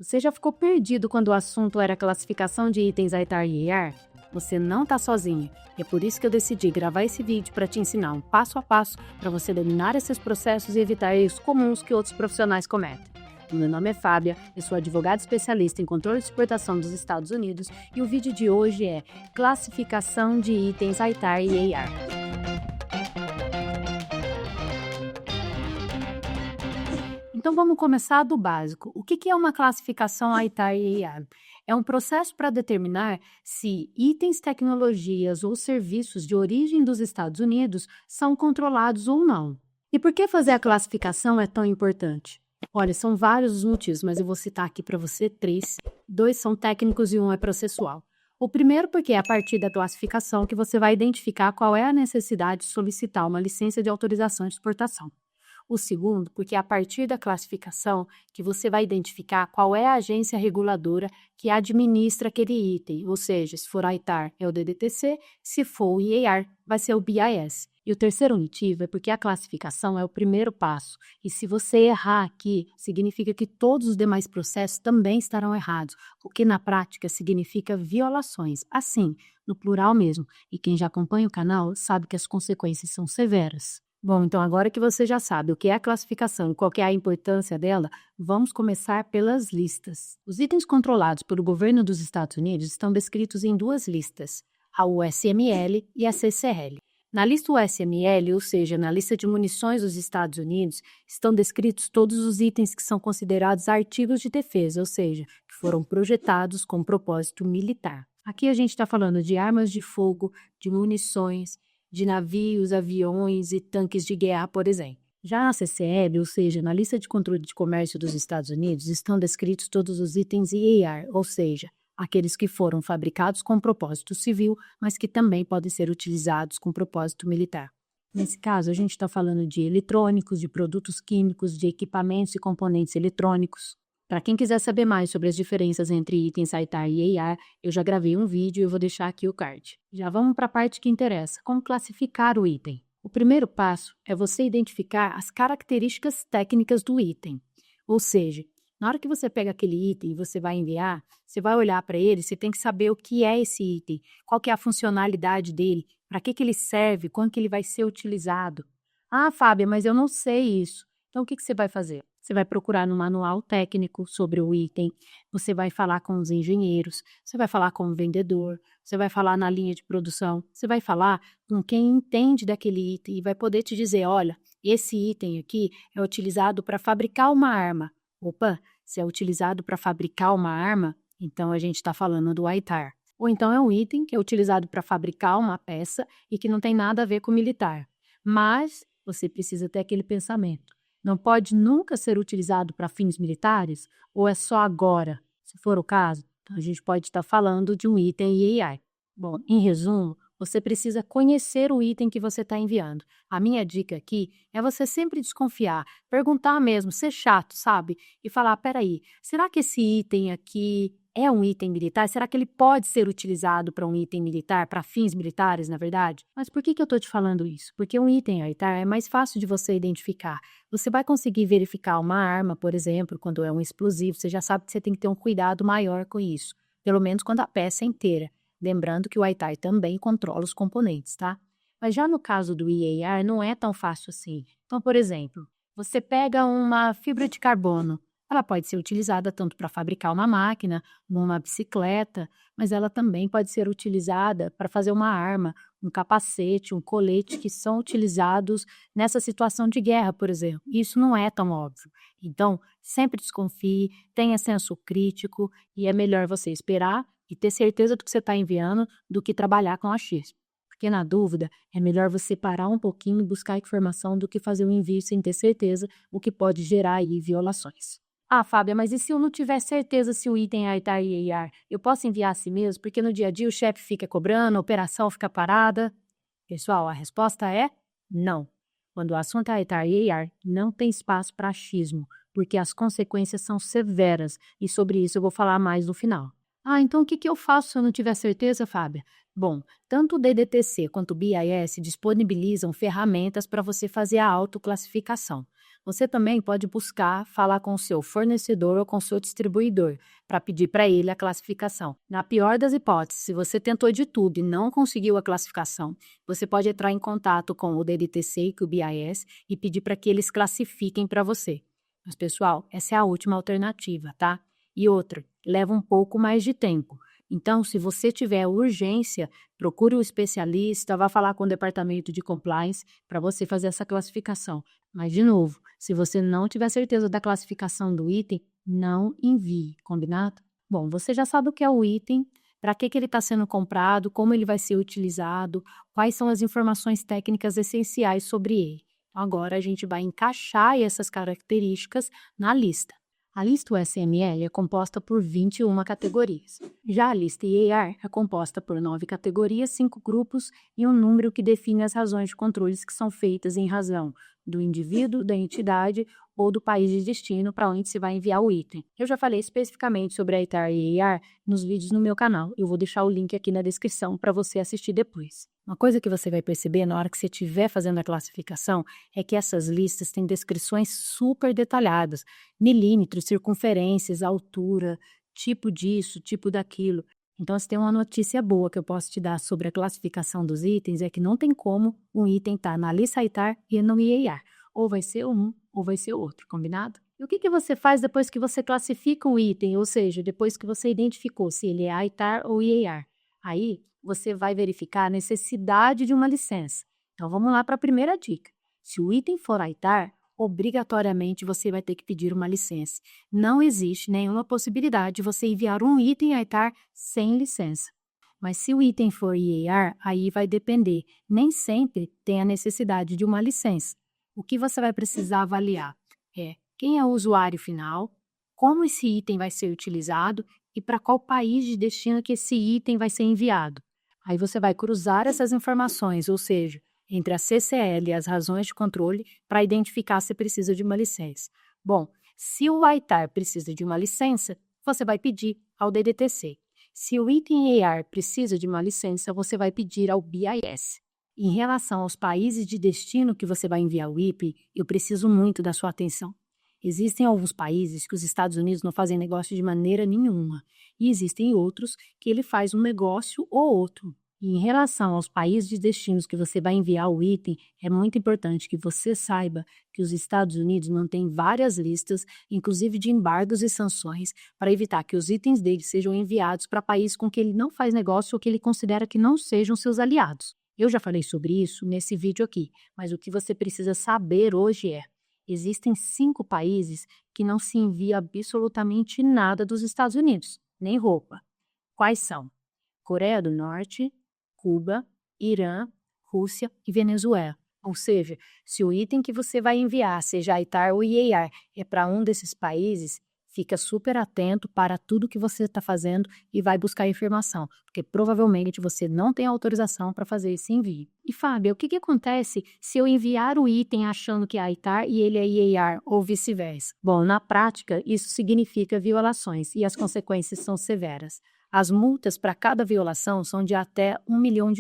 Você já ficou perdido quando o assunto era classificação de itens ITAR e EAR? Você não está sozinho. É por isso que eu decidi gravar esse vídeo para te ensinar um passo a passo para você dominar esses processos e evitar erros comuns que outros profissionais cometem. Meu nome é Fábia, eu sou advogada especialista em controle de exportação dos Estados Unidos e o vídeo de hoje é classificação de itens ITAR e EAR. Então vamos começar do básico. O que é uma classificação ITAR e EAR? É um processo para determinar se itens, tecnologias ou serviços de origem dos Estados Unidos são controlados ou não. E por que fazer a classificação é tão importante? Olha, são vários os motivos, mas eu vou citar aqui para você 3. 2 são técnicos e 1 é processual. O primeiro porque é a partir da classificação que você vai identificar qual é a necessidade de solicitar uma licença de autorização de exportação. O segundo, porque é a partir da classificação que você vai identificar qual é a agência reguladora que administra aquele item, ou seja, se for a ITAR é o DDTC, se for o EAR vai ser o BIS. E o terceiro motivo é porque a classificação é o primeiro passo, e se você errar aqui, significa que todos os demais processos também estarão errados, o que na prática significa violações, assim, no plural mesmo, e quem já acompanha o canal sabe que as consequências são severas. Bom, então agora que você já sabe o que é a classificação e qual que é a importância dela, vamos começar pelas listas. Os itens controlados pelo governo dos Estados Unidos estão descritos em 2 listas, a USML e a CCL. Na lista USML, ou seja, na lista de munições dos Estados Unidos, estão descritos todos os itens que são considerados artigos de defesa, ou seja, que foram projetados com propósito militar. Aqui a gente está falando de armas de fogo, de munições, de navios, aviões e tanques de guerra, por exemplo. Já na CCL, ou seja, na lista de controle de comércio dos Estados Unidos, estão descritos todos os itens EAR, ou seja, aqueles que foram fabricados com propósito civil, mas que também podem ser utilizados com propósito militar. Nesse caso, a gente está falando de eletrônicos, de produtos químicos, de equipamentos e componentes eletrônicos. Para quem quiser saber mais sobre as diferenças entre itens ITAR e EAR, eu já gravei um vídeo e eu vou deixar aqui o card. Já vamos para a parte que interessa, como classificar o item. O primeiro passo é você identificar as características técnicas do item. Ou seja, na hora que você pega aquele item e você vai enviar, você vai olhar para ele, você tem que saber o que é esse item, qual que é a funcionalidade dele, para que ele serve, quando que ele vai ser utilizado. Ah, Fábia, mas eu não sei isso. Então o que você vai fazer? Você vai procurar no manual técnico sobre o item, você vai falar com os engenheiros, você vai falar com o vendedor, você vai falar na linha de produção, você vai falar com quem entende daquele item e vai poder te dizer, olha, esse item aqui é utilizado para fabricar uma arma. Opa, se é utilizado para fabricar uma arma, então a gente está falando do ITAR. Ou então é um item que é utilizado para fabricar uma peça e que não tem nada a ver com militar. Mas você precisa ter aquele pensamento. Não pode nunca ser utilizado para fins militares ou é só agora? Se for o caso, então a gente pode estar falando de um item EAR. Bom, em resumo, você precisa conhecer o item que você está enviando. A minha dica aqui é você sempre desconfiar, perguntar mesmo, ser chato, sabe? E falar, peraí, será que esse item aqui é um item militar? Será que ele pode ser utilizado para um item militar, para fins militares, na verdade? Mas por que eu estou te falando isso? Porque um item ITAR é mais fácil de você identificar. Você vai conseguir verificar uma arma, por exemplo, quando é um explosivo, você já sabe que você tem que ter um cuidado maior com isso, pelo menos quando a peça é inteira. Lembrando que o ITAR também controla os componentes, tá? Mas já no caso do EAR não é tão fácil assim. Então, por exemplo, você pega uma fibra de carbono. Ela pode ser utilizada tanto para fabricar uma máquina, uma bicicleta, mas ela também pode ser utilizada para fazer uma arma, um capacete, um colete, que são utilizados nessa situação de guerra, por exemplo. Isso não é tão óbvio. Então, sempre desconfie, tenha senso crítico e é melhor você esperar e ter certeza do que você está enviando do que trabalhar com achismo. Porque na dúvida, é melhor você parar um pouquinho e buscar informação do que fazer o envio sem ter certeza, o que pode gerar aí violações. Ah, Fábia, mas e se eu não tiver certeza se o item é ITAR e EAR? Eu posso enviar assim mesmo? Porque no dia a dia o chefe fica cobrando, a operação fica parada? Pessoal, a resposta é não. Quando o assunto é ITAR e EAR, não tem espaço para achismo, porque as consequências são severas e sobre isso eu vou falar mais no final. Ah, então o que eu faço se eu não tiver certeza, Fábia? Bom, tanto o DDTC quanto o BIS disponibilizam ferramentas para você fazer a autoclassificação. Você também pode buscar falar com o seu fornecedor ou com o seu distribuidor para pedir para ele a classificação. Na pior das hipóteses, se você tentou de tudo e não conseguiu a classificação, você pode entrar em contato com o DDTC e com o BIS e pedir para que eles classifiquem para você. Mas, pessoal, essa é a última alternativa, tá? E outra, leva um pouco mais de tempo. Então, se você tiver urgência, procure um especialista, vá falar com o departamento de compliance para você fazer essa classificação. Mas, de novo, se você não tiver certeza da classificação do item, não envie, combinado? Bom, você já sabe o que é o item, para que ele está sendo comprado, como ele vai ser utilizado, quais são as informações técnicas essenciais sobre ele. Agora, a gente vai encaixar essas características na lista. A lista USML é composta por 21 categorias. Já a lista IAR é composta por 9 categorias, 5 grupos e um número que define as razões de controles que são feitas em razão do indivíduo, da entidade ou do país de destino para onde se vai enviar o item. Eu já falei especificamente sobre a ITAR e IAR nos vídeos no meu canal. Eu vou deixar o link aqui na descrição para você assistir depois. Uma coisa que você vai perceber na hora que você estiver fazendo a classificação é que essas listas têm descrições super detalhadas, milímetros, circunferências, altura, tipo disso, tipo daquilo. Então, se tem uma notícia boa que eu posso te dar sobre a classificação dos itens, é que não tem como um item estar na lista ITAR e no IAR. Ou vai ser um, ou vai ser outro, combinado? E o que você faz depois que você classifica o item, ou seja, depois que você identificou se ele é ITAR ou IAR? Aí, você vai verificar a necessidade de uma licença. Então, vamos lá para a primeira dica. Se o item for ITAR, obrigatoriamente você vai ter que pedir uma licença. Não existe nenhuma possibilidade de você enviar um item ITAR sem licença. Mas se o item for IAR, aí vai depender. Nem sempre tem a necessidade de uma licença. O que você vai precisar avaliar é quem é o usuário final, como esse item vai ser utilizado e para qual país de destino que esse item vai ser enviado. Aí você vai cruzar essas informações, ou seja, entre a CCL e as razões de controle para identificar se precisa de uma licença. Bom, se o ITAR precisa de uma licença, você vai pedir ao DDTC. Se o item EAR precisa de uma licença, você vai pedir ao BIS. Em relação aos países de destino que você vai enviar o IP, eu preciso muito da sua atenção. Existem alguns países que os Estados Unidos não fazem negócio de maneira nenhuma, e existem outros que ele faz um negócio ou outro. E em relação aos países de destinos que você vai enviar o item, é muito importante que você saiba que os Estados Unidos mantêm várias listas, inclusive de embargos e sanções, para evitar que os itens dele sejam enviados para países com que ele não faz negócio ou que ele considera que não sejam seus aliados. Eu já falei sobre isso nesse vídeo aqui, mas o que você precisa saber hoje é: existem 5 países que não se envia absolutamente nada dos Estados Unidos, nem roupa. Quais são? Coreia do Norte, Cuba, Irã, Rússia e Venezuela. Ou seja, se o item que você vai enviar, seja ITAR ou IAR, é para um desses países, fica super atento para tudo que você está fazendo e vai buscar informação, porque provavelmente você não tem autorização para fazer esse envio. E Fábio, o que acontece se eu enviar o item achando que é ITAR e ele é IAR ou vice-versa? Bom, na prática, isso significa violações e as consequências são severas. As multas para cada violação são de até US$ 1 milhão.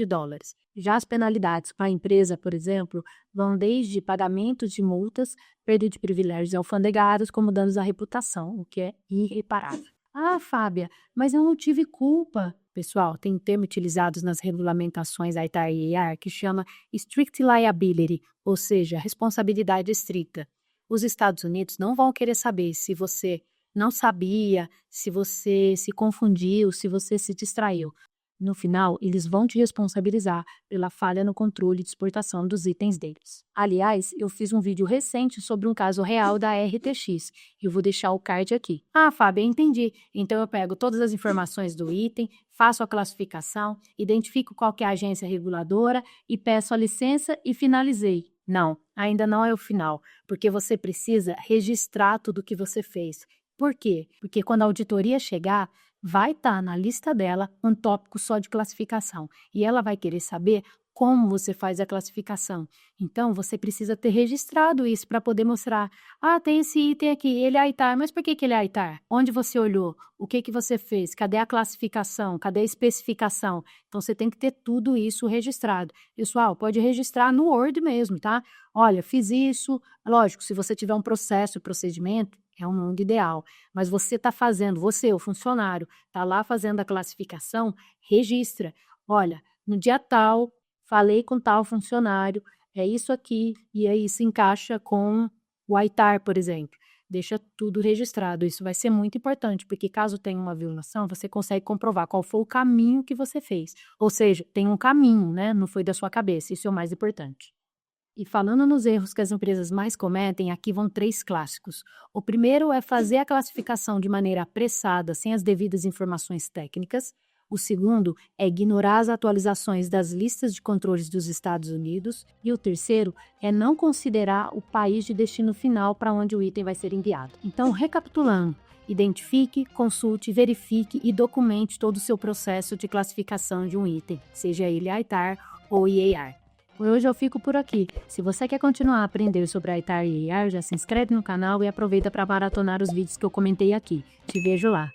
Já as penalidades para a empresa, por exemplo, vão desde pagamento de multas, perda de privilégios alfandegários, como danos à reputação, o que é irreparável. Ah, Fábia, mas eu não tive culpa. Pessoal, tem um termo utilizado nas regulamentações da ITAR e IAR que chama Strict Liability, ou seja, responsabilidade estrita. Os Estados Unidos não vão querer saber se você não sabia, se você se confundiu, se você se distraiu. No final, eles vão te responsabilizar pela falha no controle de exportação dos itens deles. Aliás, eu fiz um vídeo recente sobre um caso real da RTX e eu vou deixar o card aqui. Ah, Fábio, entendi. Então eu pego todas as informações do item, faço a classificação, identifico qual que é a agência reguladora e peço a licença e finalizei. Não, ainda não é o final, porque você precisa registrar tudo o que você fez. Por quê? Porque quando a auditoria chegar, vai estar na lista dela um tópico só de classificação e ela vai querer saber como você faz a classificação. Então, você precisa ter registrado isso para poder mostrar: "Ah, tem esse item aqui, ele é ITAR, mas por que que ele é ITAR? Onde você olhou? O que que você fez? Cadê a classificação? Cadê a especificação?". Então, você tem que ter tudo isso registrado. Pessoal, pode registrar no Word mesmo, tá? "Olha, fiz isso". Lógico, se você tiver um processo, procedimento, é um mundo ideal, mas você está fazendo, você, o funcionário, está lá fazendo a classificação, registra. "Olha, no dia tal, falei com tal funcionário, é isso aqui", e aí se encaixa com o ITAR, por exemplo. Deixa tudo registrado, isso vai ser muito importante, porque caso tenha uma violação, você consegue comprovar qual foi o caminho que você fez. Ou seja, tem um caminho, né, não foi da sua cabeça, isso é o mais importante. E falando nos erros que as empresas mais cometem, aqui vão 3 clássicos. O primeiro é fazer a classificação de maneira apressada, sem as devidas informações técnicas. O segundo é ignorar as atualizações das listas de controles dos Estados Unidos. E o terceiro é não considerar o país de destino final para onde o item vai ser enviado. Então, recapitulando: identifique, consulte, verifique e documente todo o seu processo de classificação de um item, seja ele ITAR ou EAR. Por hoje eu fico por aqui. Se você quer continuar a aprender sobre a ITAR e EAR, já se inscreve no canal e aproveita para maratonar os vídeos que eu comentei aqui. Te vejo lá.